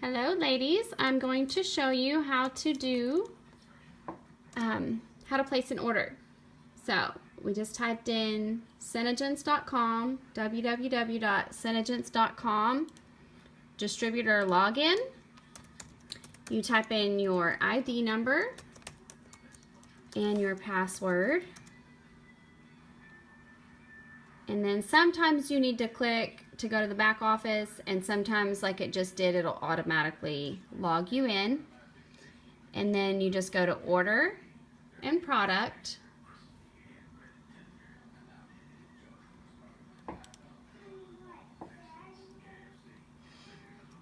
Hello ladies, I'm going to show you how to do how to place an order. So we just typed in SeneGence.com, www.senegence.com, distributor login. You type in your ID number and your password, and then sometimes you need to click to go to the back office, and sometimes, like it just did, it'll automatically log you in. And then you just go to order and product,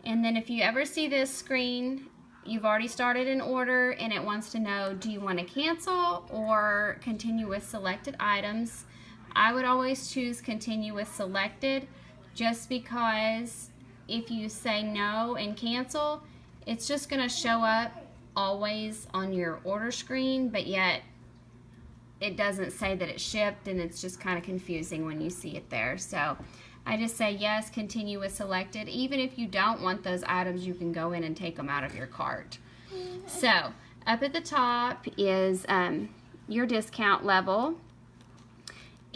and then if you ever see this screen, you've already started an order and it wants to know, do you want to cancel or continue with selected items? I would always choose continue with selected, just because if you say no and cancel, it's just going to show up always on your order screen, but yet it doesn't say that it shipped, and it's just kind of confusing when you see it there. So I just say yes, continue with selected. Even if you don't want those items, you can go in and take them out of your cart. So up at the top is your discount level.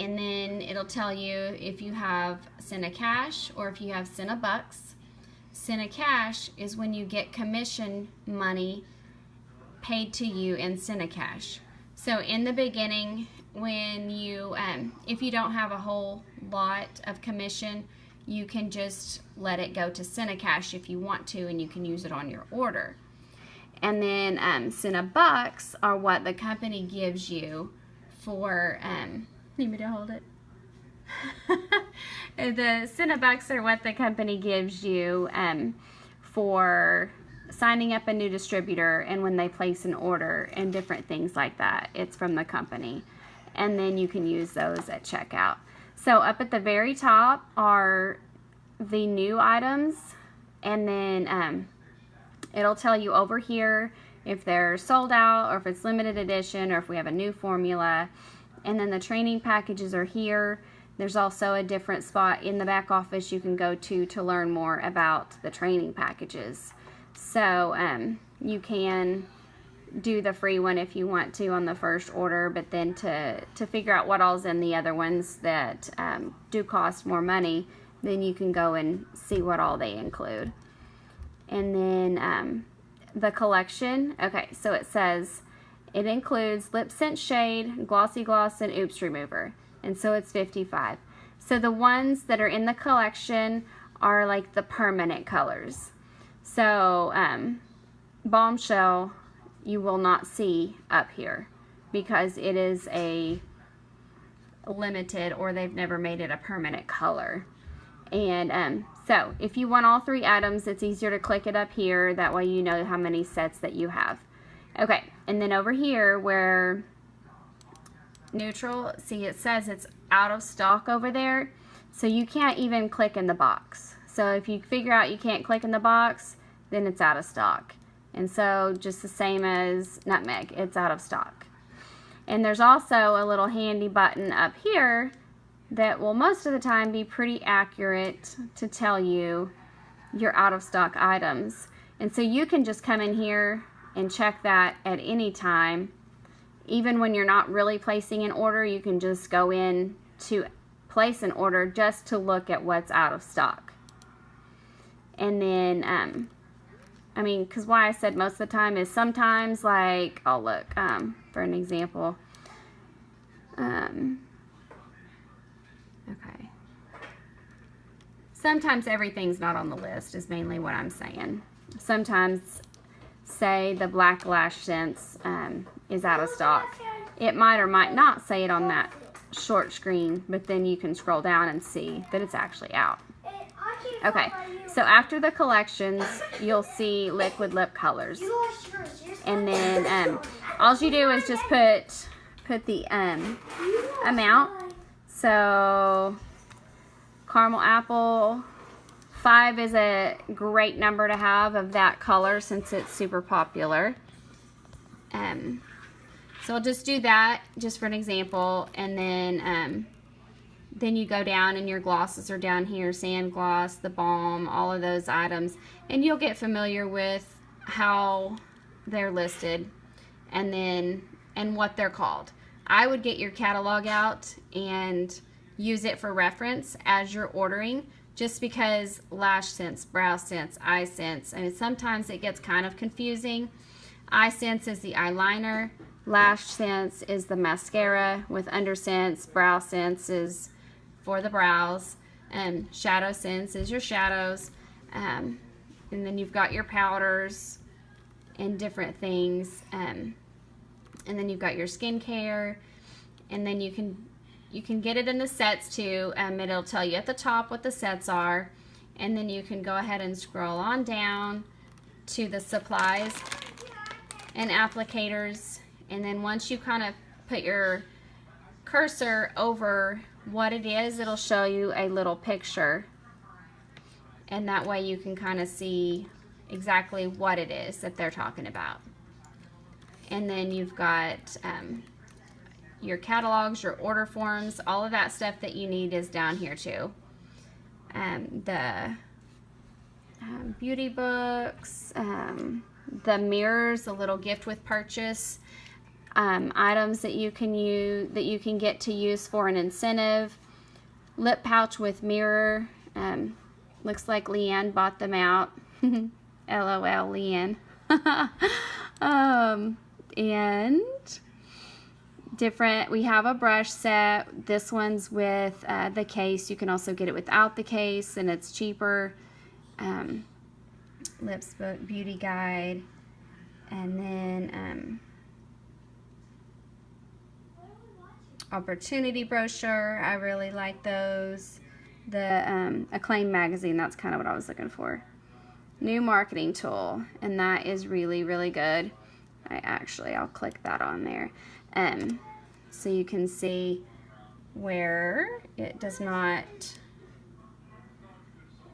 And then it'll tell you if you have SeneCash or if you have SeneBucks. SeneCash is when you get commission money paid to you in SeneCash. So in the beginning, when you, if you don't have a whole lot of commission, you can just let it go to SeneCash if you want to, and you can use it on your order. And then SeneBucks are what the company gives you for, need me to hold it? The SeneBucks are what the company gives you for signing up a new distributor, and when they place an order and different things like that. It's from the company. And then you can use those at checkout. So up at the very top are the new items, and then it'll tell you over here if they're sold out or if it's limited edition or if we have a new formula. And then the training packages are here. There's also a different spot in the back office you can go to learn more about the training packages. So you can do the free one if you want to on the first order, but then to figure out what all's in the other ones that do cost more money, then you can go and see what all they include. And then the collection, okay, so it says it includes Lip Scent Shade, Glossy Gloss, and Oops Remover. And so it's 55. So the ones that are in the collection are like the permanent colors. So Bombshell you will not see up here because it is a limited, or they've never made it a permanent color. And so if you want all three items, it's easier to click it up here. That way you know how many sets that you have. Okay, and then over here where neutral, see it says it's out of stock over there, so you can't even click in the box. So if you figure out you can't click in the box, then it's out of stock. And so just the same as nutmeg, it's out of stock. And there's also a little handy button up here that will most of the time be pretty accurate to tell you your out of stock items. And so you can just come in here and check that at any time. Even when you're not really placing an order, you can just go in to place an order just to look at what's out of stock. And then, I mean, because why I said most of the time is sometimes, like, I'll look for an example. Okay. Sometimes everything's not on the list is mainly what I'm saying. Sometimes, say the Black Lash Scents is out of stock. It might or might not say it on that short screen, but then you can scroll down and see that it's actually out. Okay, so after the collections, you'll see liquid lip colors. And then all you do is just put the amount. So caramel apple 5 is a great number to have of that color since it's super popular. So I'll just do that just for an example, and then then you go down and your glosses are down here, sand gloss, the balm, all of those items, and you'll get familiar with how they're listed and what they're called. I would get your catalog out and use it for reference as you're ordering, just because lash scents, brow scents, eye scents, and sometimes it gets kind of confusing. Eye scents is the eyeliner, lash scents is the mascara with under scents, brow scents is for the brows, and shadow scents is your shadows, and then you've got your powders and different things, and then you've got your skincare, and then you can get it in the sets too. It'll tell you at the top what the sets are, and then you can go ahead and scroll on down to the supplies and applicators, and then once you kind of put your cursor over what it is, it'll show you a little picture, and that way you can kind of see exactly what it is that they're talking about. And then you've got your catalogs, your order forms, all of that stuff that you need is down here too. The beauty books, the mirrors, a little gift with purchase, items that you can use, that you can get to use for an incentive, lip pouch with mirror. Looks like Leanne bought them out. LOL, Leanne. And different, we have a brush set. This one's with the case. You can also get it without the case, and it's cheaper. Lips book, beauty guide, and then opportunity brochure. I really like those. The Acclaim magazine, that's kind of what I was looking for. New marketing tool, and that is really, really good. I'll click that on there. So you can see where it does not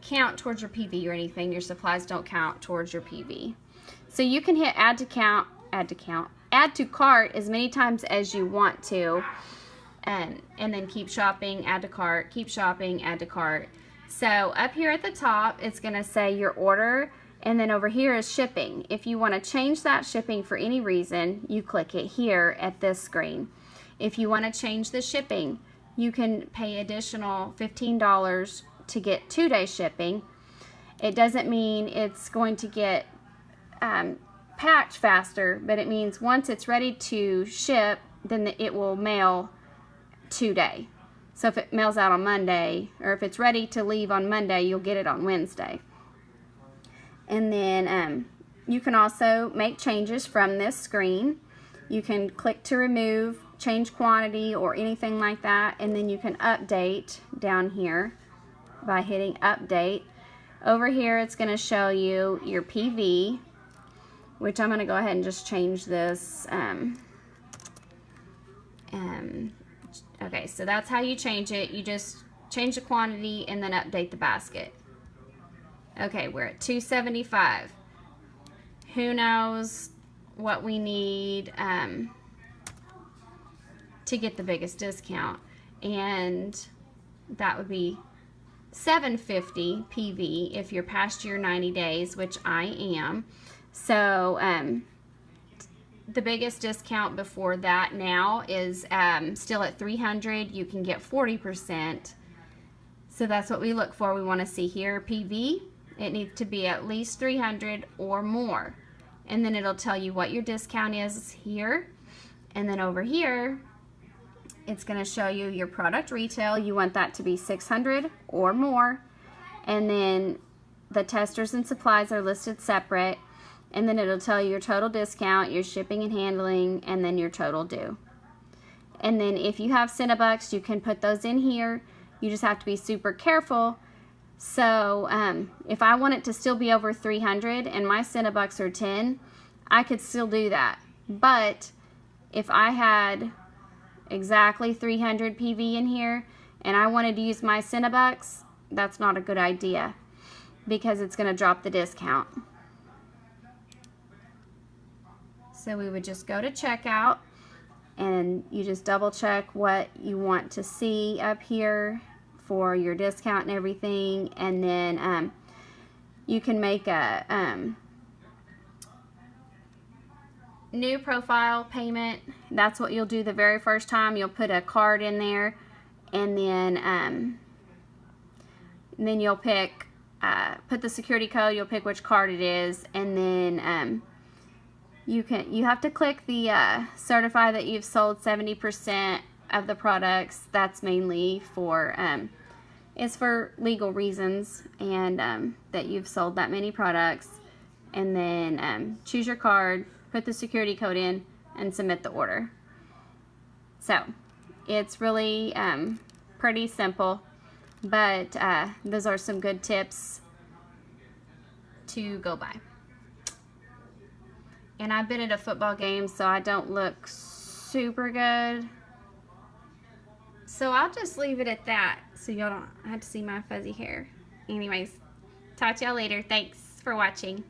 count towards your PV or anything. Your supplies don't count towards your PV. So you can hit add to cart as many times as you want to, and then keep shopping, add to cart, keep shopping, add to cart. So up here at the top, it's going to say your order, and then over here is shipping. If you want to change that shipping for any reason, you click it here at this screen. If you want to change the shipping, you can pay additional $15 to get 2-day shipping. It doesn't mean it's going to get packed faster, but it means once it's ready to ship, then it will mail 2-day. So if it mails out on Monday, or if it's ready to leave on Monday, you'll get it on Wednesday. And then you can also make changes from this screen. You can click to remove, change quantity, or anything like that, and then you can update down here by hitting update. Over here it's going to show you your PV, which I'm going to go ahead and just change this. Okay, so that's how you change it. You just change the quantity and then update the basket. Okay, we're at $2.75. Who knows what we need to get the biggest discount? And that would be $7.50 PV if you're past your 90 days, which I am. So the biggest discount before that now is still at $300. You can get 40%. So that's what we look for. We want to see here PV. It needs to be at least $300 or more. And then it'll tell you what your discount is here. And then over here, it's going to show you your product retail. You want that to be $600 or more. And then the testers and supplies are listed separate. And then it'll tell you your total discount, your shipping and handling, and then your total due. And then if you have SeneBucks, you can put those in here. You just have to be super careful. So if I want it to still be over 300 and my SeneBucks are 10, I could still do that. But if I had exactly 300 PV in here and I wanted to use my SeneBucks, that's not a good idea because it's going to drop the discount. So we would just go to checkout, and you just double check what you want to see up here for your discount and everything, and then you can make a new profile payment. That's what you'll do the very first time. You'll put a card in there, and then you'll pick put the security code. You'll pick which card it is, and then you have to click the certify that you've sold 70% of the products. That's mainly for it's for legal reasons, and that you've sold that many products. And then choose your card, put the security code in, and submit the order. So it's really pretty simple, but those are some good tips to go by. And I've been at a football game, so I don't look super good. So I'll just leave it at that, so y'all don't have to see my fuzzy hair. Anyways, talk to y'all later. Thanks for watching.